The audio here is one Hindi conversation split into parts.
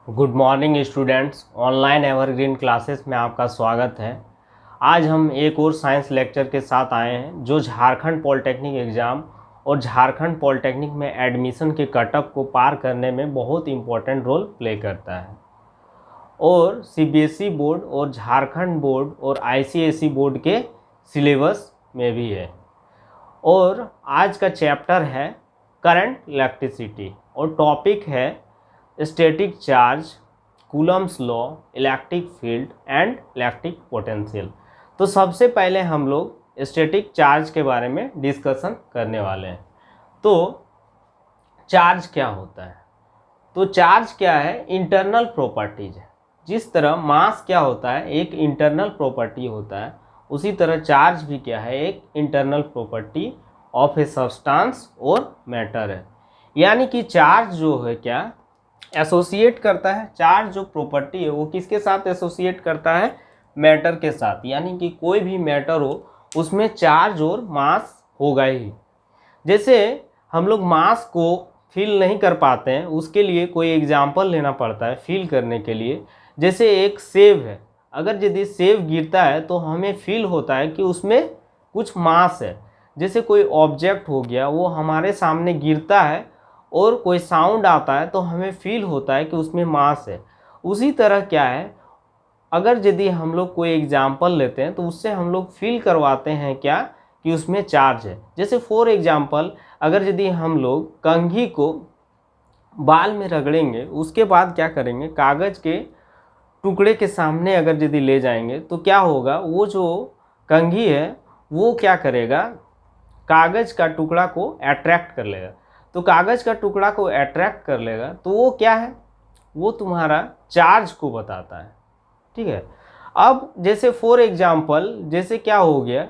Good morning students. Online evergreen classes में आपका स्वागत है। आज हम एक और साइंस लेक्चर के साथ आए हैं जो झारखंड पॉलिटेक्निक एग्ज़ाम और झारखंड पॉलिटेक्निक में एडमिशन के कटअप को पार करने में बहुत इम्पोर्टेंट रोल प्ले करता है और सीबीएसई बोर्ड और झारखंड बोर्ड और आईसीएसई बोर्ड के सिलेबस में भी है। और आज का चैप्टर है करंट इलेक्ट्रिसिटी और टॉपिक है static charge, Coulomb's law, electric field and electric potential. तो सबसे पहले हम लोग स्टैटिक चार्ज के बारे में डिस्कशन करने वाले हैं। तो चार्ज क्या होता है? तो चार्ज क्या है? इंटरनल प्रॉपर्टीज है। जिस तरह मास क्या होता है, एक इंटरनल प्रॉपर्टी होता है, उसी तरह चार्ज भी क्या है, एक internal property of a substance और मैटर है। यानी कि चार्ज जो है क्या एसोसिएट करता है, चार्ज जो प्रॉपर्टी है वो किसके साथ एसोसिएट करता है? मैटर के साथ। यानी कि कोई भी मैटर हो उसमें चार्ज और मास होगा ही। जैसे हम लोग मास को फील नहीं कर पाते हैं, उसके लिए कोई एग्जांपल लेना पड़ता है फील करने के लिए। जैसे एक सेब है, अगर यदि सेब गिरता है तो हमें फील होता है कि उसमें कुछ मास है। जैसे कोई ऑब्जेक्ट हो गया, वो हमारे सामने गिरता है और कोई साउंड आता है तो हमें फील होता है कि उसमें मास है। उसी तरह क्या है, अगर यदि हम लोग कोई एग्जांपल लेते हैं तो उससे हम लोग फील करवाते हैं क्या कि उसमें चार्ज है। जैसे फॉर एग्जांपल, अगर यदि हम लोग कंघी को बाल में रगड़ेंगे, उसके बाद क्या करेंगे, कागज़ के टुकड़े के सामने अगर यदि ले जाएंगे तो क्या होगा, वो जो कंघी है वो क्या करेगा, कागज़ का टुकड़ा को अट्रैक्ट कर लेगा। तो कागज़ का टुकड़ा को अट्रैक्ट कर लेगा तो वो क्या है, वो तुम्हारा चार्ज को बताता है। ठीक है। अब जैसे फॉर एग्जांपल, जैसे क्या हो गया,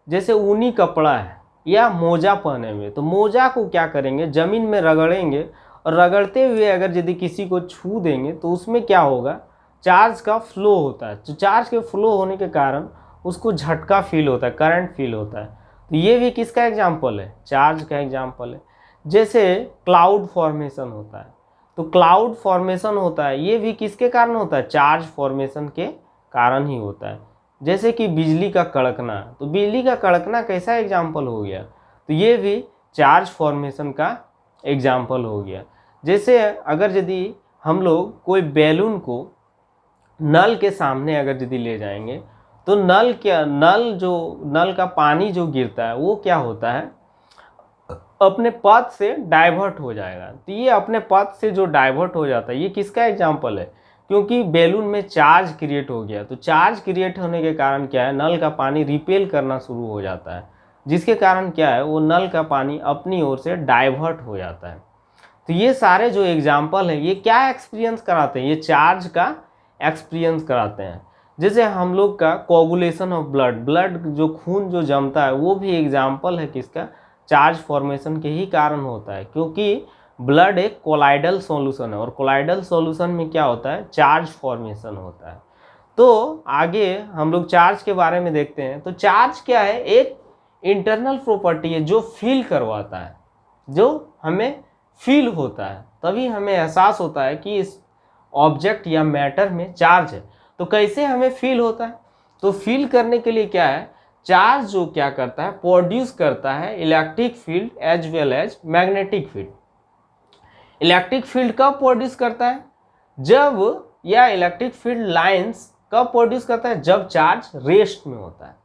जैसे ऊनी कपड़ा है या मोजा पहने हुए, तो मोजा को क्या करेंगे, ज़मीन में रगड़ेंगे और रगड़ते हुए अगर यदि किसी को छू देंगे तो उसमें क्या होगा, चार्ज का फ्लो होता है। तो चार्ज के फ्लो होने के कारण उसको झटका फील होता है, करंट फील होता है। तो ये भी किसका एग्जाम्पल है? चार्ज का एग्जाम्पल है। जैसे क्लाउड फॉर्मेशन होता है, तो क्लाउड फॉर्मेशन होता है, ये भी किसके कारण होता है? चार्ज फॉर्मेशन के कारण ही होता है। जैसे कि बिजली का कड़कना, तो बिजली का कड़कना कैसा एग्जाम्पल हो गया? तो ये भी चार्ज फॉर्मेशन का एग्जाम्पल हो गया। जैसे अगर यदि हम लोग कोई बैलून को नल के सामने अगर यदि ले जाएंगे तो नल का पानी जो गिरता है वो क्या होता है, अपने पथ से डाइवर्ट हो जाएगा। तो ये अपने पथ से जो डाइवर्ट हो जाता है, ये किसका एग्जाम्पल है? क्योंकि बैलून में चार्ज क्रिएट हो गया। तो चार्ज क्रिएट होने के कारण क्या है, नल का पानी रिपेल करना शुरू हो जाता है, जिसके कारण क्या है, वो नल का पानी अपनी ओर से डाइवर्ट हो जाता है। तो ये सारे जो एग्जाम्पल हैं ये क्या एक्सपीरियंस कराते हैं? ये चार्ज का एक्सपीरियंस कराते हैं। जैसे हम लोग का कोगुलेशन ऑफ ब्लड जो खून जो जमता है, वो भी एग्जाम्पल है किसका? चार्ज फॉर्मेशन के ही कारण होता है। क्योंकि ब्लड एक कोलाइडल सॉल्यूशन है और कोलाइडल सॉल्यूशन में क्या होता है, चार्ज फॉर्मेशन होता है। तो आगे हम लोग चार्ज के बारे में देखते हैं। तो चार्ज क्या है, एक इंटरनल प्रॉपर्टी है जो फील करवाता है, जो हमें फील होता है, तभी हमें एहसास होता है कि इस ऑब्जेक्ट या मैटर में चार्ज है। तो कैसे हमें फील होता है? तो फील करने के लिए क्या है, चार्ज जो क्या करता है, प्रोड्यूस करता है electric field as well as magnetic field. Electric field कब प्रोड्यूस करता है? जब, या इलेक्ट्रिक फील्ड लाइंस कब प्रोड्यूस करता है? जब चार्ज रेस्ट में होता है।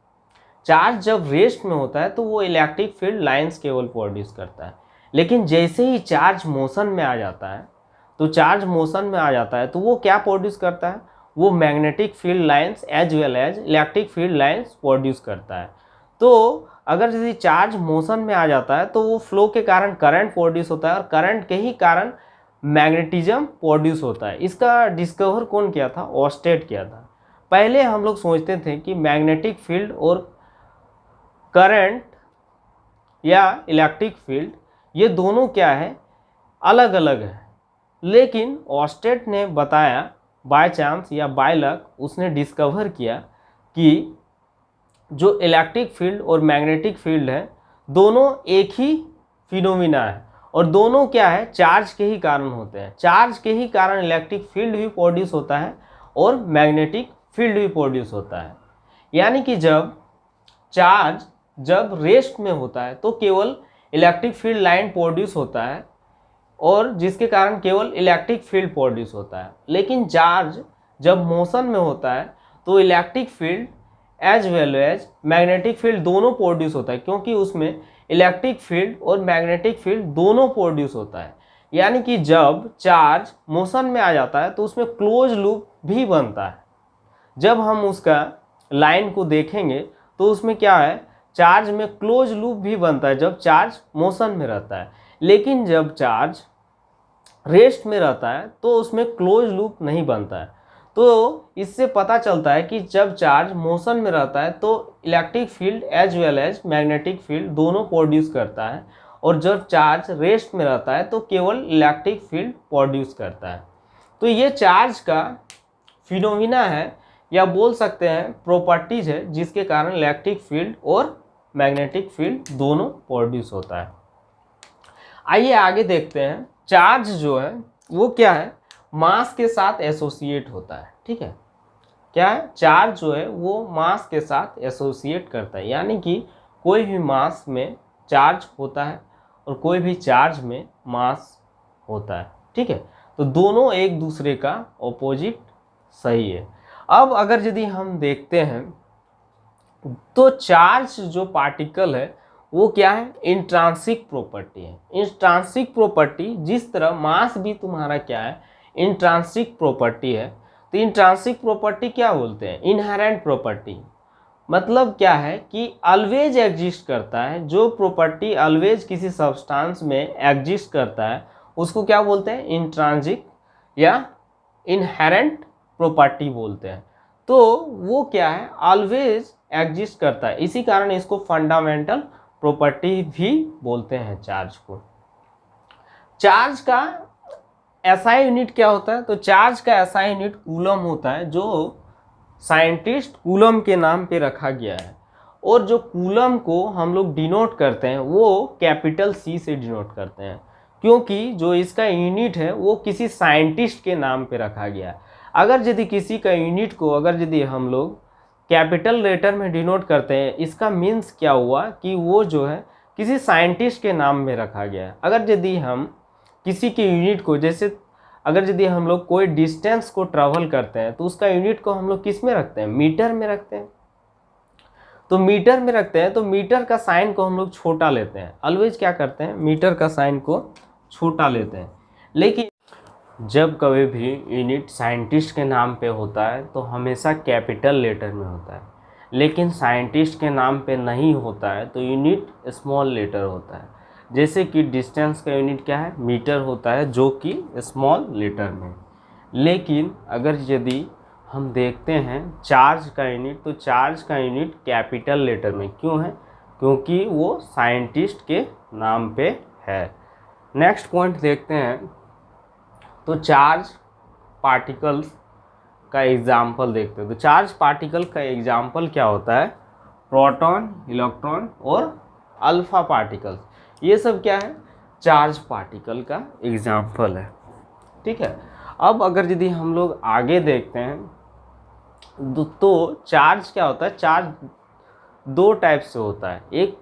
चार्ज जब रेस्ट में होता है तो वो इलेक्ट्रिक फील्ड लाइंस केवल प्रोड्यूस करता है। लेकिन जैसे ही चार्ज मोशन में आ जाता है, तो चार्ज मोशन में आ जाता है तो वो क्या प्रोड्यूस करता है, वो magnetic field lines as well as electric field lines produce करता है। तो अगर यदि चार्ज मोशन में आ जाता है तो वो फ्लो के कारण करंट प्रोड्यूस होता है और करंट के ही कारण मैग्नेटिज्म प्रोड्यूस होता है। इसका डिस्कवर कौन किया था? ऑर्स्टेड किया था। पहले हम लोग सोचते थे कि मैग्नेटिक फील्ड और करंट या इलेक्ट्रिक फील्ड ये दोनों क्या है, अलग अलग है। लेकिन ऑर्स्टेड ने बताया, बाय चांस या बाय लक उसने डिस्कवर किया कि जो इलेक्ट्रिक फील्ड और मैग्नेटिक फील्ड है दोनों एक ही फिनोमिना है और दोनों क्या है, चार्ज के ही कारण होते हैं। चार्ज के ही कारण इलेक्ट्रिक फील्ड भी प्रोड्यूस होता है और मैग्नेटिक फील्ड भी प्रोड्यूस होता है। यानी कि चार्ज जब रेस्ट में होता है तो केवल इलेक्ट्रिक फील्ड लाइन प्रोड्यूस होता है और जिसके कारण केवल इलेक्ट्रिक फील्ड प्रोड्यूस होता है। लेकिन चार्ज जब मोशन में होता है तो electric field as well as magnetic field दोनों प्रोड्यूस होता है, क्योंकि उसमें इलेक्ट्रिक फील्ड और मैग्नेटिक फील्ड दोनों प्रोड्यूस होता है। यानी कि जब चार्ज मोशन में आ जाता है तो उसमें क्लोज लूप भी बनता है। जब हम उसका लाइन को देखेंगे तो उसमें क्या है, चार्ज में क्लोज लूप भी बनता है जब चार्ज मोशन में रहता है। लेकिन जब चार्ज रेस्ट में रहता है तो उसमें क्लोज लूप नहीं बनता है। तो इससे पता चलता है कि जब चार्ज मोशन में रहता है तो electric field as well as magnetic field दोनों प्रोड्यूस करता है, और जब चार्ज रेस्ट में रहता है तो केवल इलेक्ट्रिक फील्ड प्रोड्यूस करता है। तो ये चार्ज का फिनोमिना है, या बोल सकते हैं प्रॉपर्टीज है, जिसके कारण इलेक्ट्रिक फील्ड और मैग्नेटिक फील्ड दोनों प्रोड्यूस होता है। आइए आगे देखते हैं। चार्ज जो है वो क्या है, मास के साथ एसोसिएट होता है। ठीक है, क्या है, चार्ज जो है वो मास के साथ एसोसिएट करता है। यानी कि कोई भी मास में चार्ज होता है और कोई भी चार्ज में मास होता है। ठीक है, तो दोनों एक दूसरे का ऑपोजिट सही है। अब अगर यदि हम देखते हैं तो चार्ज जो पार्टिकल है वो क्या है, इंट्रांसिक प्रॉपर्टी है। इंट्रांसिक प्रॉपर्टी जिस तरह मास भी तुम्हारा क्या है, इंट्रांसिक प्रॉपर्टी है। तो इंट्रांसिक प्रॉपर्टी क्या बोलते हैं, इनहेरेंट प्रॉपर्टी। मतलब क्या है कि ऑलवेज एग्जिस्ट करता है। जो प्रॉपर्टी ऑलवेज किसी सब्सटेंस में एग्जिस्ट करता है उसको क्या बोलते हैं, इंट्रांसिक या इनहेरेंट प्रॉपर्टी बोलते हैं। तो वो क्या है, ऑलवेज एग्जिस्ट करता है, इसी कारण इसको फंडामेंटल प्रॉपर्टी भी बोलते हैं चार्ज को। चार्ज का एसआई यूनिट क्या होता है, तो चार्ज का एसआई यूनिट कूलम होता है, जो साइंटिस्ट कूलम के नाम पे रखा गया है। और जो कूलम को हम लोग डिनोट करते हैं वो कैपिटल सी से डिनोट करते हैं, क्योंकि जो इसका यूनिट है वो किसी साइंटिस्ट के नाम पे रखा गया है। अगर यदि किसी का यूनिट को अगर यदि हम लोग कैपिटल लेटर में डिनोट करते हैं, इसका मीन्स क्या हुआ कि वो जो है किसी साइंटिस्ट के नाम में रखा गया है। अगर यदि हम किसी के यूनिट को, जैसे अगर यदि हम लोग कोई डिस्टेंस को ट्रैवल करते हैं तो उसका यूनिट को हम लोग किस में रखते हैं, मीटर में रखते हैं। तो मीटर में रखते हैं तो मीटर का साइन को हम लोग छोटा लेते हैं। ऑलवेज क्या करते हैं, मीटर का साइन को छोटा लेते हैं। लेकिन जब कभी भी यूनिट साइंटिस्ट के नाम पे होता है तो हमेशा कैपिटल लेटर में होता है, लेकिन साइंटिस्ट के नाम पे नहीं होता है तो यूनिट स्मॉल लेटर होता है। जैसे कि डिस्टेंस का यूनिट क्या है, मीटर होता है, जो कि स्मॉल लेटर में। लेकिन अगर यदि हम देखते हैं चार्ज का यूनिट, तो चार्ज का यूनिट कैपिटल लेटर में क्यों है, क्योंकि वो साइंटिस्ट के नाम पे है। नेक्स्ट पॉइंट देखते हैं, तो चार्ज पार्टिकल्स का एग्जाम्पल देखते हैं। तो चार्ज पार्टिकल का एग्जाम्पल क्या होता है, प्रोटॉन, इलेक्ट्रॉन और अल्फा पार्टिकल्स। ये सब क्या है, चार्ज पार्टिकल का एग्जाम्पल है। ठीक है, अब अगर यदि हम लोग आगे देखते हैं तो चार्ज क्या होता है, चार्ज दो टाइप से होता है। एक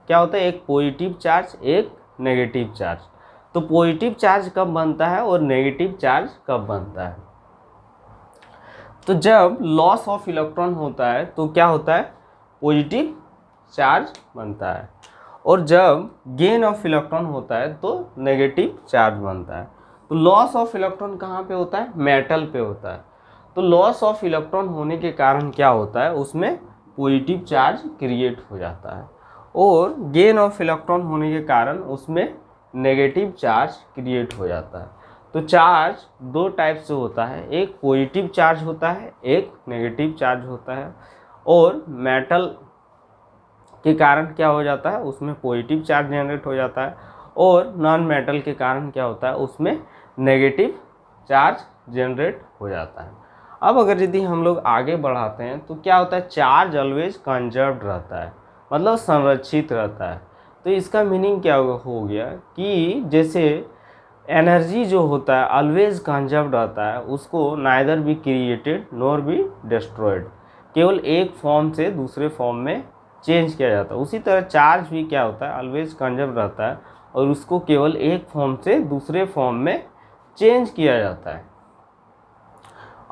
क्या होता है, एक पॉजिटिव चार्ज, एक नेगेटिव चार्ज। तो पॉजिटिव चार्ज कब बनता है और नेगेटिव चार्ज कब बनता है, तो जब लॉस ऑफ इलेक्ट्रॉन होता है तो क्या होता है, पॉजिटिव चार्ज बनता है, और जब गेन ऑफ इलेक्ट्रॉन होता है तो नेगेटिव चार्ज बनता है। तो लॉस ऑफ इलेक्ट्रॉन कहाँ पे होता है, मेटल पे होता है। तो लॉस ऑफ इलेक्ट्रॉन होने के कारण क्या होता है, उसमें पॉजिटिव चार्ज क्रिएट हो जाता है, और गेन ऑफ इलेक्ट्रॉन होने के कारण उसमें नेगेटिव चार्ज क्रिएट हो जाता है। तो चार्ज दो टाइप से होता है, एक पॉजिटिव चार्ज होता है, एक नेगेटिव चार्ज होता है। और मेटल के कारण क्या हो जाता है, उसमें पॉजिटिव चार्ज जनरेट हो जाता है, और नॉन मेटल के कारण क्या होता है, उसमें नेगेटिव चार्ज जनरेट हो जाता है। अब अगर यदि हम लोग आगे बढ़ाते हैं तो क्या होता है, चार्ज ऑलवेज कंजर्व्ड रहता है, मतलब संरक्षित रहता है। तो इसका मीनिंग क्या हो गया कि जैसे एनर्जी जो होता है ऑलवेज कंजर्व्ड रहता है, उसको neither be created nor be destroyed, केवल एक फॉर्म से दूसरे फॉर्म में चेंज किया जाता है। उसी तरह चार्ज भी क्या होता है, ऑलवेज कंजर्व्ड रहता है और उसको केवल एक फॉर्म से दूसरे फॉर्म में चेंज किया जाता है।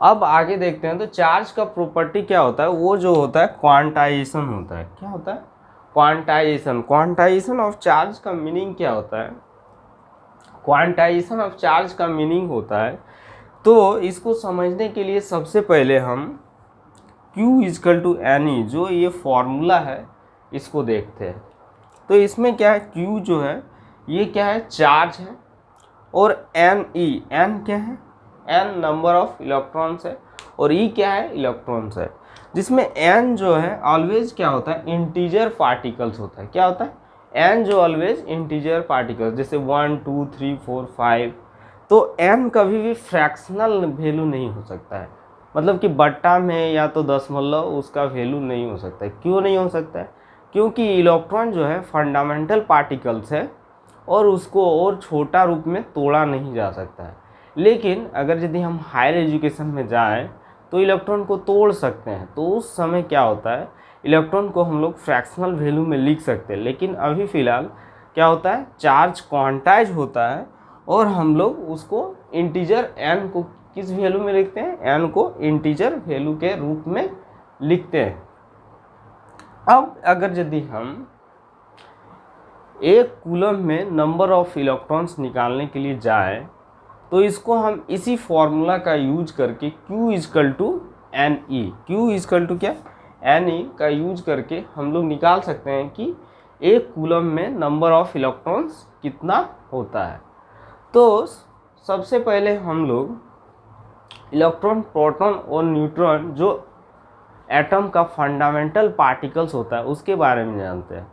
अब आगे देखते हैं, तो चार्ज का प्रॉपर्टी क्या होता है, वो जो होता है क्वांटाइजेशन होता है। क्या होता है? क्वांटाइजेशन। क्वांटाइजेशन ऑफ चार्ज का मीनिंग क्या होता है? क्वांटाइजेशन ऑफ चार्ज का मीनिंग होता है, तो इसको समझने के लिए सबसे पहले हम Q = NE जो ये फॉर्मूला है इसको देखते हैं। तो इसमें क्या है, Q जो है ये क्या है, चार्ज है, और NE, N क्या है, N नंबर ऑफ इलेक्ट्रॉन्स है, और E क्या है, इलेक्ट्रॉन्स है। जिसमें N जो है ऑलवेज क्या होता है, इंटीजर पार्टिकल्स होता है। क्या होता है? N जो ऑलवेज इंटीजर पार्टिकल्स, जैसे 1 2 3 4 5। तो N कभी भी फ्रैक्शनल वैल्यू नहीं हो सकता है, मतलब कि बट्टा में या तो दशमलव उसका वैल्यू नहीं हो सकता है। क्यों नहीं हो सकता है? क्योंकि इलेक्ट्रॉन जो है फंडामेंटल पार्टिकल्स है और उसको और छोटा रूप में तोड़ा नहीं जा सकता है। लेकिन अगर यदि हम हायर एजुकेशन में जाएं तो इलेक्ट्रॉन को तोड़ सकते हैं, तो उस समय क्या होता है, इलेक्ट्रॉन को हम लोग फ्रैक्शनल वैल्यू में लिख सकते हैं। लेकिन अभी फ़िलहाल क्या होता है, चार्ज क्वांटाइज होता है और हम लोग उसको इंटीजर n को किस वैल्यू में लिखते हैं, n को इंटीजर वैल्यू के रूप में लिखते हैं। अब अगर यदि हम एक कूलम में नंबर ऑफ इलेक्ट्रॉन्स निकालने के लिए जाएं, तो इसको हम इसी फॉर्मूला का यूज करके Q = NE, Q क्या, NE का यूज करके हम लोग निकाल सकते हैं कि एक कूलम में नंबर ऑफ इलेक्ट्रॉन्स कितना होता है। तो सबसे पहले हम लोग इलेक्ट्रॉन, प्रोटॉन और न्यूट्रॉन जो एटम का फंडामेंटल पार्टिकल्स होता है उसके बारे में जानते हैं।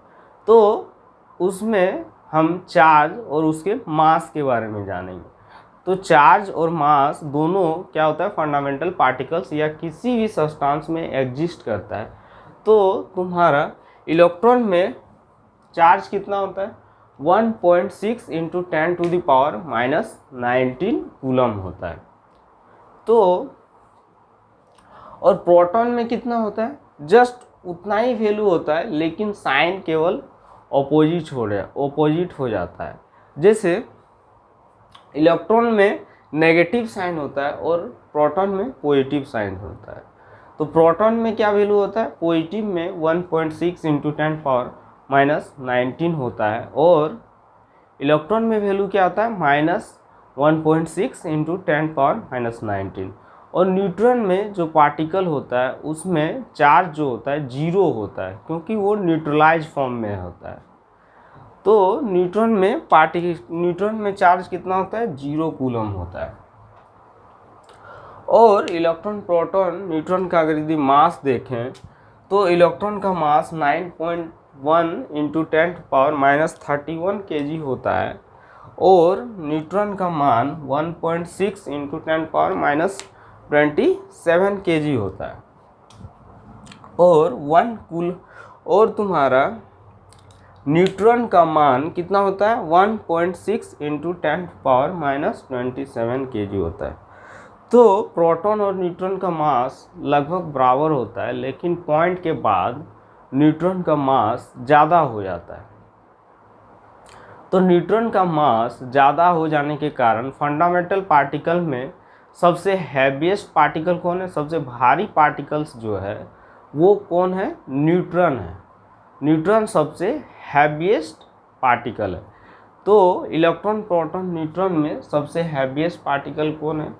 तो उसमें हम चार्ज और उसके मास के बारे में जानेंगे। तो चार्ज और मास दोनों क्या होता है, फंडामेंटल पार्टिकल्स या किसी भी सब्सटेंस में एग्जिस्ट करता है। तो तुम्हारा इलेक्ट्रॉन में चार्ज कितना होता है, 1.6 × 10⁻⁻19 कूलम होता है। तो और प्रोटॉन में कितना होता है, जस्ट उतना ही वैल्यू होता है, लेकिन साइन केवल ऑपोजिट हो जाता है। जैसे इलेक्ट्रॉन में नेगेटिव साइन होता है और प्रोटॉन में पॉजिटिव साइन होता है। तो प्रोटॉन में क्या वैल्यू होता है, पॉजिटिव में 1.6 × 10⁻⁻19 होता है, और इलेक्ट्रॉन में वैल्यू क्या होता है, -1.6 × 10⁻⁻19। और न्यूट्रॉन में जो पार्टिकल होता है उसमें चार्ज जो होता है 0 होता है, क्योंकि वो न्यूट्रलाइज फॉर्म में होता है। तो न्यूट्रॉन में चार्ज कितना होता है, 0 कूलम होता है। और इलेक्ट्रॉन, प्रोटॉन, न्यूट्रॉन का अगर यदि मास देखें तो इलेक्ट्रॉन का मास 9.1 × 10⁻⁻31 kg होता है, और न्यूट्रॉन का मान 1.6 × 10⁻27 kg होता है। और तुम्हारा न्यूट्रॉन का मान कितना होता है, 1.6 × 10⁻⁻27 kg होता है। तो प्रोटॉन और न्यूट्रॉन का मास लगभग बराबर होता है, लेकिन पॉइंट के बाद न्यूट्रॉन का मास ज़्यादा हो जाता है। तो न्यूट्रॉन का मास ज़्यादा हो जाने के कारण फंडामेंटल पार्टिकल में सबसे हैवीएस्ट पार्टिकल कौन है, सबसे भारी पार्टिकल्स जो है वो कौन है, न्यूट्रॉन है। न्यूट्रॉन सबसे हैवीएस्ट पार्टिकल है। तो इलेक्ट्रॉन, प्रोटॉन, न्यूट्रॉन में सबसे हैवीएस्ट पार्टिकल कौन है,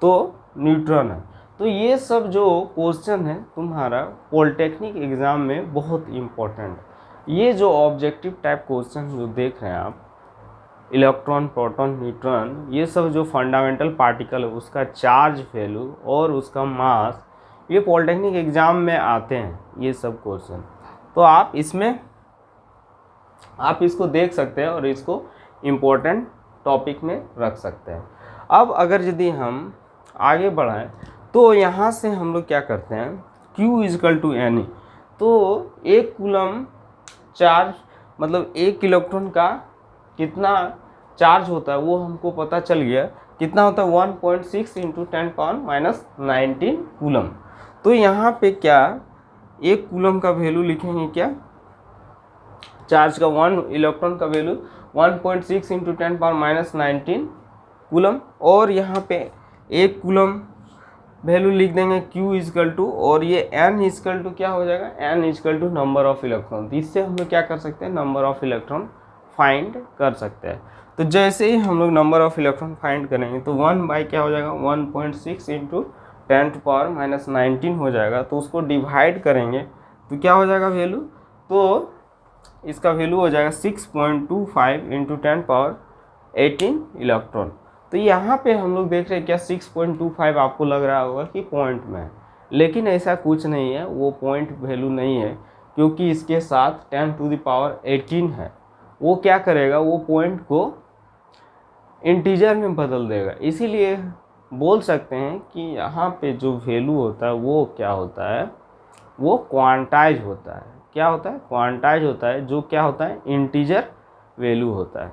तो न्यूट्रॉन है। तो ये सब जो क्वेश्चन है तुम्हारा पॉलिटेक्निक एग्ज़ाम में बहुत इम्पोर्टेंट है। ये जो ऑब्जेक्टिव टाइप क्वेश्चन जो देख रहे हैं आप, इलेक्ट्रॉन, प्रोटॉन, न्यूट्रॉन, ये सब जो फंडामेंटल पार्टिकल है उसका चार्ज वैल्यू और उसका मास, ये पॉलिटेक्निक एग्ज़ाम में आते हैं ये सब क्वेश्चन। तो आप इसको देख सकते हैं और इसको इम्पोर्टेंट टॉपिक में रख सकते हैं। अब अगर यदि हम आगे बढ़ाएं तो यहाँ से हम लोग क्या करते हैं, Q = NE। तो एक कूलम चार्ज मतलब एक इलेक्ट्रॉन का कितना चार्ज होता है वो हमको पता चल गया। कितना होता है 1.6 इंटू 10⁻⁹ कूलम। तो यहाँ पे क्या एक कूलम का वैल्यू लिखेंगे, क्या चार्ज का 1 इलेक्ट्रॉन का वैल्यू 1.6 इंटू 10⁻⁹ कूलम, और यहाँ पे एक कूलम वैल्यू लिख देंगे Q इजकल टू, और ये N इजकल टू क्या हो जाएगा, N is equal to number of electron. इससे हम लोग क्या कर सकते हैं, नंबर ऑफ इलेक्ट्रॉन फाइंड कर सकते हैं। तो जैसे ही हम लोग नंबर ऑफ इलेक्ट्रॉन फाइंड करेंगे तो 1 बाई क्या हो जाएगा 1.6 इंटू 10⁻⁹ हो जाएगा। तो उसको डिवाइड करेंगे तो क्या हो जाएगा वैल्यू, तो इसका वैल्यू हो जाएगा 6.25 इंटू 10⁻18 इलेक्ट्रॉन। तो यहाँ पे हम लोग देख रहे हैं क्या 6.25 आपको लग रहा होगा कि पॉइंट में है, लेकिन ऐसा कुछ नहीं है, वो पॉइंट वैल्यू नहीं है, क्योंकि इसके साथ 10⁻18 है। वो क्या करेगा, वो पॉइंट को इंटीजर में बदल देगा। इसीलिए बोल सकते हैं कि यहाँ पे जो वैल्यू होता है वो क्या होता है, वो क्वांटाइज होता है। क्या होता है, क्वांटाइज होता है, जो क्या होता है इंटीजर वैल्यू होता है।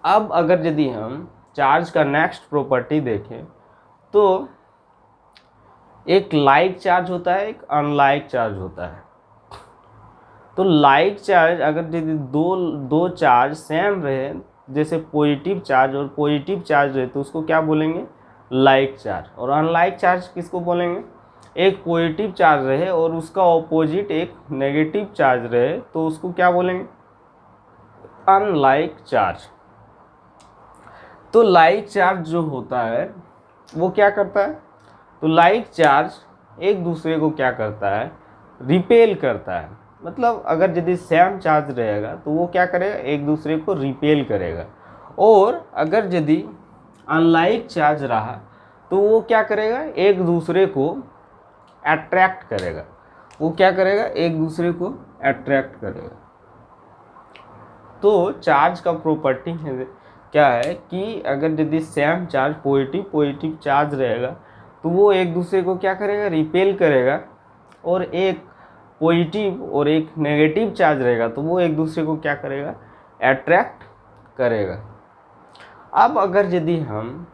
अब अगर यदि हम चार्ज का नेक्स्ट प्रॉपर्टी देखें तो एक लाइक चार्ज होता है, एक अनलाइक चार्ज होता है। तो लाइक चार्ज अगर यदि दो चार्ज सेम रहे, जैसे पॉजिटिव चार्ज और पॉजिटिव चार्ज रहे, तो उसको क्या बोलेंगे, लाइक चार्ज। और अनलाइक चार्ज किसको बोलेंगे, एक पॉजिटिव चार्ज रहे और उसका ऑपोजिट एक नेगेटिव चार्ज रहे, तो उसको क्या बोलेंगे, अनलाइक चार्ज। तो लाइक चार्ज जो होता है वो क्या करता है, तो लाइक चार्ज एक दूसरे को क्या करता है, रिपेल करता है। मतलब अगर यदि सेम चार्ज रहेगा तो वो क्या करेगा, एक दूसरे को रिपेल करेगा। और अगर यदि अनलाइक चार्ज रहा तो वो क्या करेगा, एक दूसरे को अट्रैक्ट करेगा। वो क्या करेगा, एक दूसरे को अट्रैक्ट करेगा। तो चार्ज का प्रॉपर्टी है क्या है कि अगर यदि सेम चार्ज पॉजिटिव चार्ज रहेगा तो वो एक दूसरे को क्या करेगा, रिपेल करेगा। और एक पॉजिटिव और एक नेगेटिव चार्ज रहेगा तो वो एक दूसरे को क्या करेगा, अट्रैक्ट करेगा। अब अगर यदि हम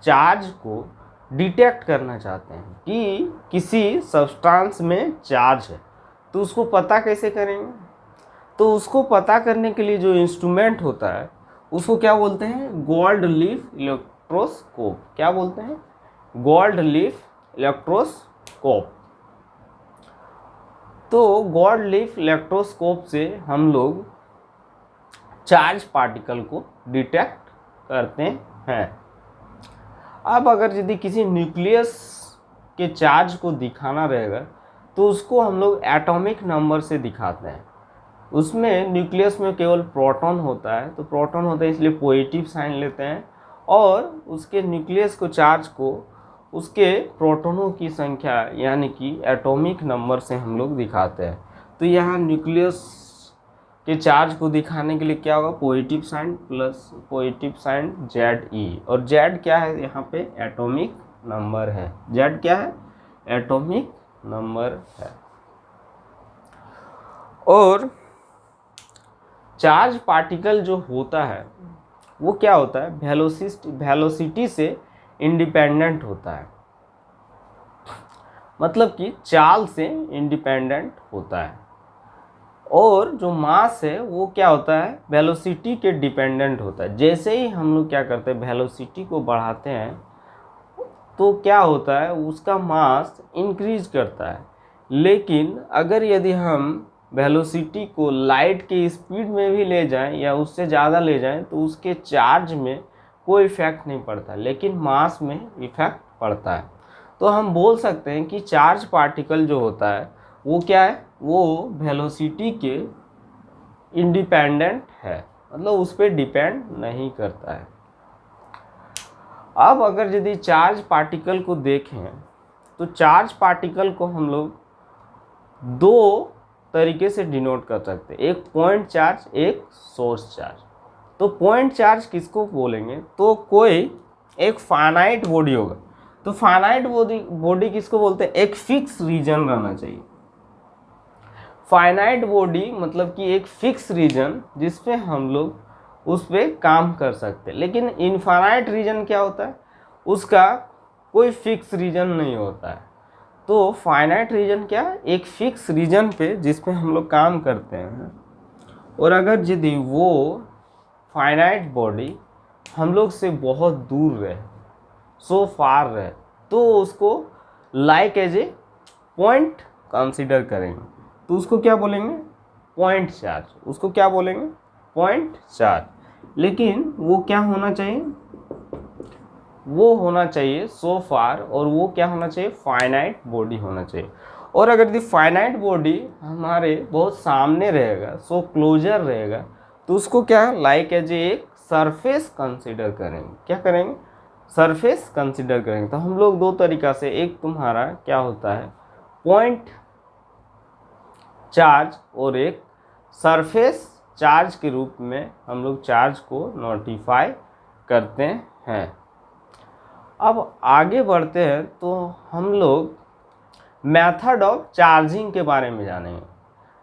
चार्ज को डिटेक्ट करना चाहते हैं कि किसी सब्सटेंस में चार्ज है, तो उसको पता कैसे करेंगे, तो उसको पता करने के लिए जो इंस्ट्रूमेंट होता है उसको क्या बोलते हैं, गोल्ड लीफ इलेक्ट्रोस्कोप। क्या बोलते हैं, गोल्ड लीफ इलेक्ट्रोस्कोप। तो गोल्ड लीफ इलेक्ट्रोस्कोप से हम लोग चार्ज पार्टिकल को डिटेक्ट करते हैं। अब अगर यदि किसी न्यूक्लियस के चार्ज को दिखाना रहेगा तो उसको हम लोग एटॉमिक नंबर से दिखाते हैं। उसमें न्यूक्लियस में केवल प्रोटॉन होता है, तो प्रोटॉन होता है इसलिए पॉजिटिव साइन लेते हैं, और उसके न्यूक्लियस को चार्ज को उसके प्रोटॉनों की संख्या यानी कि एटॉमिक नंबर से हम लोग दिखाते हैं। तो यहाँ न्यूक्लियस के चार्ज को दिखाने के लिए क्या होगा, positive sign plus positive sign Ze, और Z क्या है, यहाँ पे एटॉमिक नंबर है। Z क्या है, एटॉमिक नंबर है। और चार्ज पार्टिकल जो होता है वो क्या होता है, वेलोसिटी से इंडिपेंडेंट होता है। मतलब कि चाल से इंडिपेंडेंट होता है। और जो मास है वो क्या होता है, वेलोसिटी के डिपेंडेंट होता है। जैसे ही हम लोग क्या करते हैं, वेलोसिटी को बढ़ाते हैं तो क्या होता है, उसका मास इंक्रीज करता है। लेकिन अगर यदि हम वेलोसिटी को लाइट के स्पीड में भी ले जाएं या उससे ज़्यादा ले जाएं तो उसके चार्ज में कोई इफेक्ट नहीं पड़ता, लेकिन मास में इफेक्ट पड़ता है। तो हम बोल सकते हैं कि चार्ज पार्टिकल जो होता है वो क्या है, वो वेलोसिटी के इंडिपेंडेंट है, मतलब उस पर डिपेंड नहीं करता है। अब अगर यदि चार्ज पार्टिकल को देखें तो चार्ज पार्टिकल को हम लोग दो तरीके से डिनोट कर सकते हैं, एक पॉइंट चार्ज, एक सोर्स चार्ज। तो पॉइंट चार्ज किसको बोलेंगे, तो कोई एक फाइनाइट बॉडी होगा। तो फाइनाइट बॉडी किसको बोलते हैं, एक फिक्स रीजन रहना चाहिए। फाइनाइट बॉडी मतलब कि एक फिक्स रीजन जिस पे हम लोग उस पर काम कर सकते हैं। लेकिन इनफाइनाइट रीजन क्या होता है, उसका कोई फिक्स रीजन नहीं होता है। तो फाइनाइट रीजन क्या है, एक फिक्स रीजन पे जिस पे हम लोग काम करते हैं। और अगर यदि वो फाइनाइट बॉडी हम लोग से बहुत दूर रहे, सो फार रहे, तो उसको like as a point consider करेंगे। तो उसको क्या बोलेंगे, पॉइंट चार्ज। उसको क्या बोलेंगे, पॉइंट चार्ज। लेकिन वो क्या होना चाहिए, वो होना चाहिए सो फार, और वो क्या होना चाहिए, फाइनाइट बॉडी होना चाहिए। और अगर यदि फाइनाइट बॉडी हमारे बहुत सामने रहेगा, सो क्लोजर रहेगा, तो उसको क्या लाइक एज एक सरफेस कंसीडर करेंगे। क्या करेंगे, सरफेस कंसीडर करेंगे। तो हम लोग दो तरीका से, एक तुम्हारा क्या होता है पॉइंट चार्ज और एक सरफेस चार्ज के रूप में हम लोग चार्ज को नोटिफाई करते हैं। अब आगे बढ़ते हैं तो हम लोग मेथड ऑफ चार्जिंग के बारे में जानेंगे।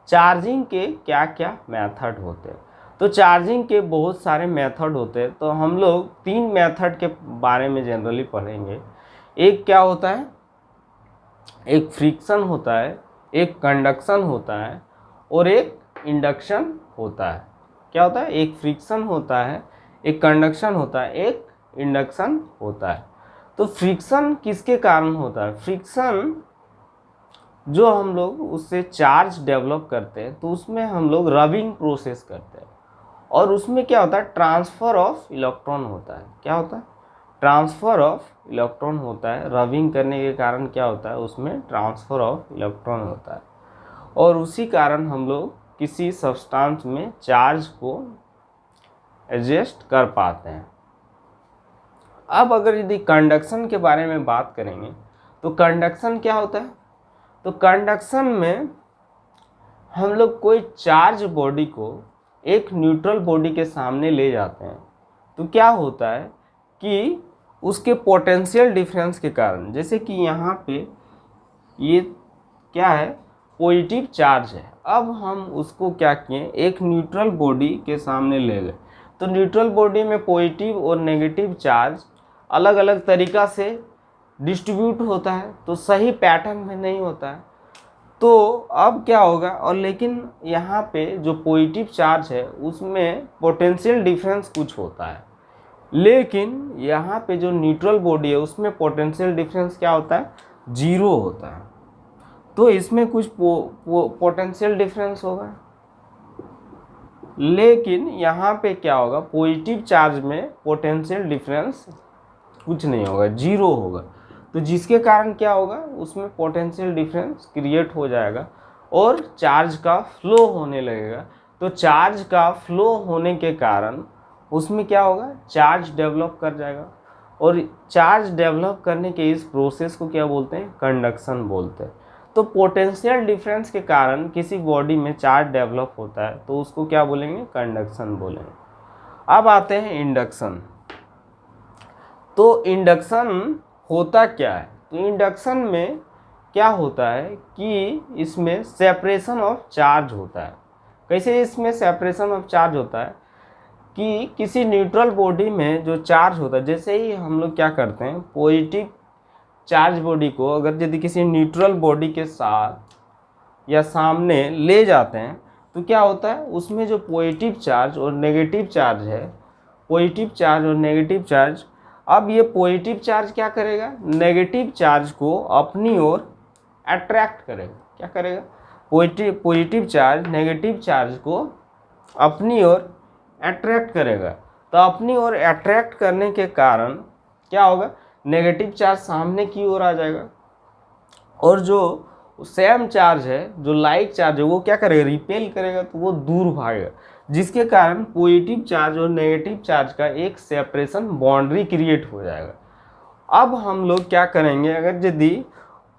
चार्जिंग के क्या क्या मेथड होते हैं। तो चार्जिंग के बहुत सारे मेथड होते हैं। तो हम लोग 3 मेथड के बारे में जनरली पढ़ेंगे। एक क्या होता है, एक फ्रिक्शन होता है, एक कंडक्शन होता है और एक इंडक्शन होता है। क्या होता है, एक फ्रिक्शन होता है, एक कंडक्शन होता है, एक इंडक्शन होता है। तो फ्रिक्शन किसके कारण होता है, फ्रिक्शन जो हम लोग उससे चार्ज डेवलप करते हैं, तो उसमें हम लोग रबिंग प्रोसेस करते हैं। और उसमें क्या होता है, ट्रांसफ़र ऑफ इलेक्ट्रॉन होता है। क्या होता है, ट्रांसफ़र ऑफ इलेक्ट्रॉन होता है। रबिंग करने के कारण क्या होता है, उसमें ट्रांसफ़र ऑफ इलेक्ट्रॉन होता है। और उसी कारण हम लोग किसी सब्सटेंस में चार्ज को एडजस्ट कर पाते हैं। अब अगर यदि कंडक्शन के बारे में बात करेंगे, तो कंडक्शन क्या होता है, तो कंडक्शन में हम लोग कोई चार्ज बॉडी को एक न्यूट्रल बॉडी के सामने ले जाते हैं। तो क्या होता है कि उसके पोटेंशियल डिफरेंस के कारण, जैसे कि यहाँ पे ये क्या है, पॉजिटिव चार्ज है। अब हम उसको क्या किए, एक न्यूट्रल बॉडी के सामने ले गए। तो न्यूट्रल बॉडी में पॉजिटिव और नेगेटिव चार्ज अलग अलग तरीक़ा से डिस्ट्रीब्यूट होता है, तो सही पैटर्न में नहीं होता है। तो अब क्या होगा, और लेकिन यहाँ पे जो पॉजिटिव चार्ज है उसमें पोटेंशियल डिफरेंस कुछ होता है, लेकिन यहाँ पे जो न्यूट्रल बॉडी है उसमें पोटेंशियल डिफरेंस क्या होता है, 0 होता है। तो इसमें कुछ पोटेंशियल डिफरेंस होगा, लेकिन यहाँ पे क्या होगा, पॉजिटिव चार्ज में पोटेंशियल डिफरेंस कुछ नहीं होगा, 0 होगा। तो जिसके कारण क्या होगा, उसमें पोटेंशियल डिफरेंस क्रिएट हो जाएगा और चार्ज का फ्लो होने लगेगा। तो चार्ज का फ्लो होने के कारण उसमें क्या होगा, चार्ज डेवलप कर जाएगा। और चार्ज डेवलप करने के इस प्रोसेस को क्या बोलते हैं, कंडक्शन बोलते हैं। तो पोटेंशियल डिफरेंस के कारण किसी बॉडी में चार्ज डेवलप होता है, तो उसको क्या बोलेंगे, कंडक्शन बोलेंगे। अब आते हैं इंडक्शन। तो इंडक्शन होता क्या है, तो इंडक्शन में क्या होता है कि इसमें सेपरेशन ऑफ चार्ज होता है। कैसे इसमें सेपरेशन ऑफ चार्ज होता है कि किसी न्यूट्रल बॉडी में जो चार्ज होता है, जैसे ही हम लोग क्या करते हैं, पॉजिटिव चार्ज बॉडी को अगर यदि किसी न्यूट्रल बॉडी के साथ या सामने ले जाते हैं, तो क्या होता है, उसमें जो पॉजिटिव चार्ज और नेगेटिव चार्ज है, पॉजिटिव चार्ज और नेगेटिव चार्ज, अब ये पॉजिटिव चार्ज क्या करेगा, नेगेटिव चार्ज को अपनी ओर अट्रैक्ट करेगा। क्या करेगा, पॉजिटिव चार्ज नेगेटिव चार्ज को अपनी ओर अट्रैक्ट करेगा। तो अपनी ओर अट्रैक्ट करने के कारण क्या होगा, नेगेटिव चार्ज सामने की ओर आ जाएगा, और जो सेम चार्ज है, जो लाइक चार्ज है, वो क्या करेगा, रिपेल करेगा, तो वो दूर भागेगा। जिसके कारण पॉजिटिव चार्ज और नेगेटिव चार्ज का एक सेपरेशन बाउंड्री क्रिएट हो जाएगा। अब हम लोग क्या करेंगे, अगर यदि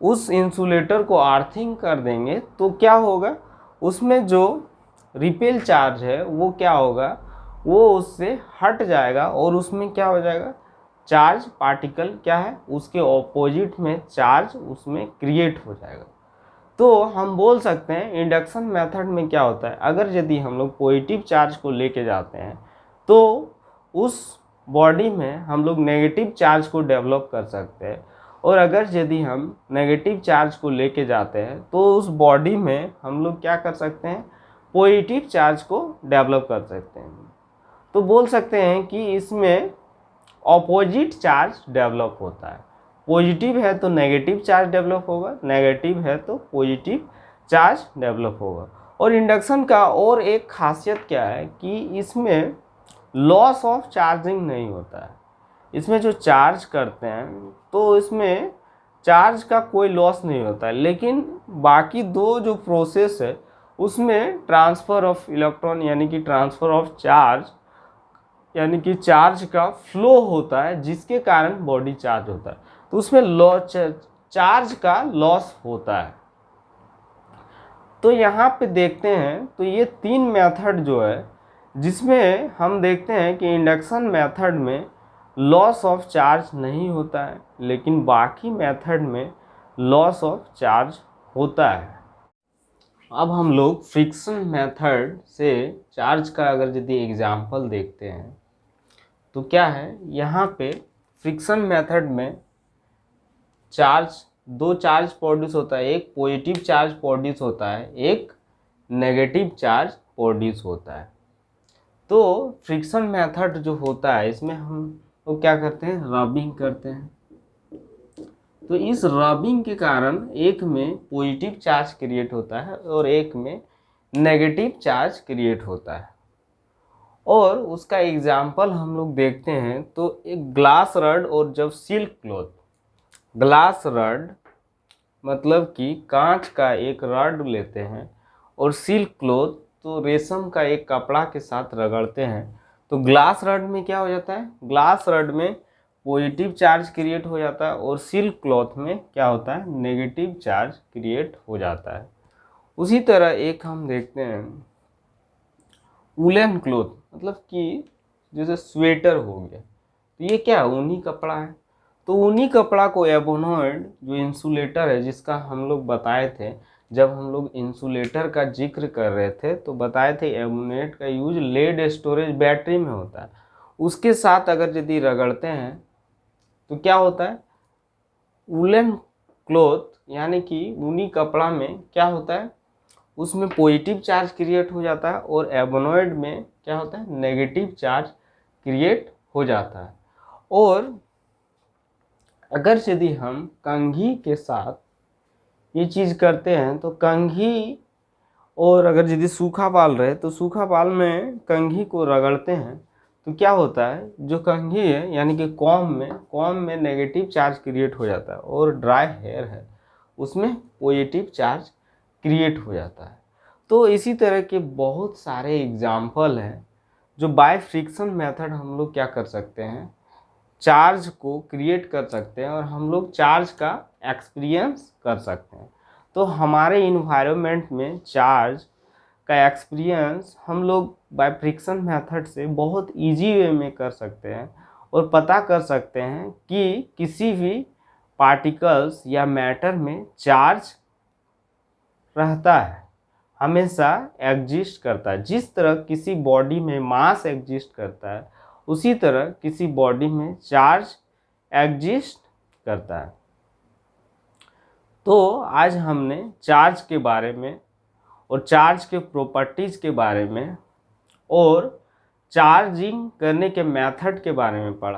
उस इंसुलेटर को अर्थिंग कर देंगे, तो क्या होगा, उसमें जो रिपेल चार्ज है वो क्या होगा, वो उससे हट जाएगा और उसमें क्या हो जाएगा, चार्ज पार्टिकल क्या है, उसके ऑपोजिट में चार्ज उसमें क्रिएट हो जाएगा। तो हम बोल सकते हैं इंडक्शन मेथड में क्या होता है, अगर यदि हम लोग पॉजिटिव चार्ज को लेके जाते हैं तो उस बॉडी में हम लोग नेगेटिव चार्ज को डेवलप कर सकते हैं, और अगर यदि हम नेगेटिव चार्ज को लेके जाते हैं तो उस बॉडी में हम लोग क्या कर सकते हैं, पॉजिटिव चार्ज को डेवलप कर सकते हैं। तो बोल सकते हैं कि इसमें ऑपोजिट चार्ज डेवलप होता है, पॉजिटिव है तो नेगेटिव चार्ज डेवलप होगा, नेगेटिव है तो पॉजिटिव चार्ज डेवलप होगा। और इंडक्शन का और एक खासियत क्या है कि इसमें लॉस ऑफ चार्जिंग नहीं होता है। इसमें जो चार्ज करते हैं तो इसमें चार्ज का कोई लॉस नहीं होता है, लेकिन बाकी दो जो प्रोसेस है उसमें ट्रांसफ़र ऑफ इलेक्ट्रॉन यानी कि ट्रांसफ़र ऑफ चार्ज यानी कि चार्ज का फ्लो होता है, जिसके कारण बॉडी चार्ज होता है, तो उसमें चार्ज का लॉस होता है। तो यहाँ पे देखते हैं तो ये तीन मेथड जो है जिसमें हम देखते हैं कि इंडक्शन मेथड में लॉस ऑफ चार्ज नहीं होता है, लेकिन बाकी मेथड में लॉस ऑफ चार्ज होता है। अब हम लोग फ्रिक्शन मेथड से चार्ज का अगर यदि एग्जाम्पल देखते हैं तो क्या है, यहाँ पे फ्रिक्शन मेथड में दो चार्ज प्रोड्यूस होता है, एक पॉजिटिव चार्ज प्रोड्यूस होता है, एक नेगेटिव चार्ज प्रोड्यूस होता है। तो फ्रिक्शन मेथड जो होता है इसमें हम लोग क्या करते हैं, रबिंग करते हैं। तो इस रबिंग के कारण एक में पॉजिटिव चार्ज क्रिएट होता है और एक में नेगेटिव चार्ज क्रिएट होता है। और उसका एग्जाम्पल हम लोग देखते हैं तो एक ग्लास रड और जब सिल्क क्लॉथ, ग्लास रड मतलब कि कांच का एक रड लेते हैं और सिल्क क्लॉथ तो रेशम का एक कपड़ा के साथ रगड़ते हैं, तो ग्लास रड में क्या हो जाता है, ग्लास रड में पॉजिटिव चार्ज क्रिएट हो जाता है और सिल्क क्लॉथ में क्या होता है, नेगेटिव चार्ज क्रिएट हो जाता है। उसी तरह एक हम देखते हैं वुलन क्लॉथ मतलब कि जैसे स्वेटर हो गया, तो ये क्या ऊनी कपड़ा है। तो ऊनी कपड़ा को एबोनॉइड जो इंसुलेटर है, जिसका हम लोग बताए थे जब हम लोग इंसुलेटर का जिक्र कर रहे थे तो बताए थे एबोनेट का यूज लेड स्टोरेज बैटरी में होता है, उसके साथ अगर यदि रगड़ते हैं तो क्या होता है, वुलन क्लॉथ यानी कि ऊनी कपड़ा में क्या होता है, उसमें पॉजिटिव चार्ज क्रिएट हो जाता है और एबोनॉइड में क्या होता है, नेगेटिव चार्ज क्रिएट हो जाता है। और अगर यदि हम कंघी के साथ ये चीज़ करते हैं तो कंघी, और अगर यदि सूखा बाल रहे तो सूखा बाल में कंघी को रगड़ते हैं तो क्या होता है, जो कंघी है यानी कि कॉम्ब में नेगेटिव चार्ज क्रिएट हो जाता है और ड्राई हेयर है उसमें पॉजिटिव चार्ज क्रिएट हो जाता है। तो इसी तरह के बहुत सारे एग्जाम्पल हैं जो बाय फ्रिक्शन मेथड हम लोग क्या कर सकते हैं, चार्ज को क्रिएट कर सकते हैं और हम लोग चार्ज का एक्सपीरियंस कर सकते हैं। तो हमारे इन्वायरमेंट में चार्ज का एक्सपीरियंस हम लोग बाय फ्रिक्शन मेथड से बहुत इजी वे में कर सकते हैं और पता कर सकते हैं कि किसी भी पार्टिकल्स या मैटर में चार्ज रहता है, हमेशा एग्जिस्ट करता है। जिस तरह किसी बॉडी में मास एग्जिस्ट करता है उसी तरह किसी बॉडी में चार्ज एग्जिस्ट करता है। तो आज हमने चार्ज के बारे में और चार्ज के प्रॉपर्टीज़ के बारे में और चार्जिंग करने के मेथड के बारे में पढ़ा।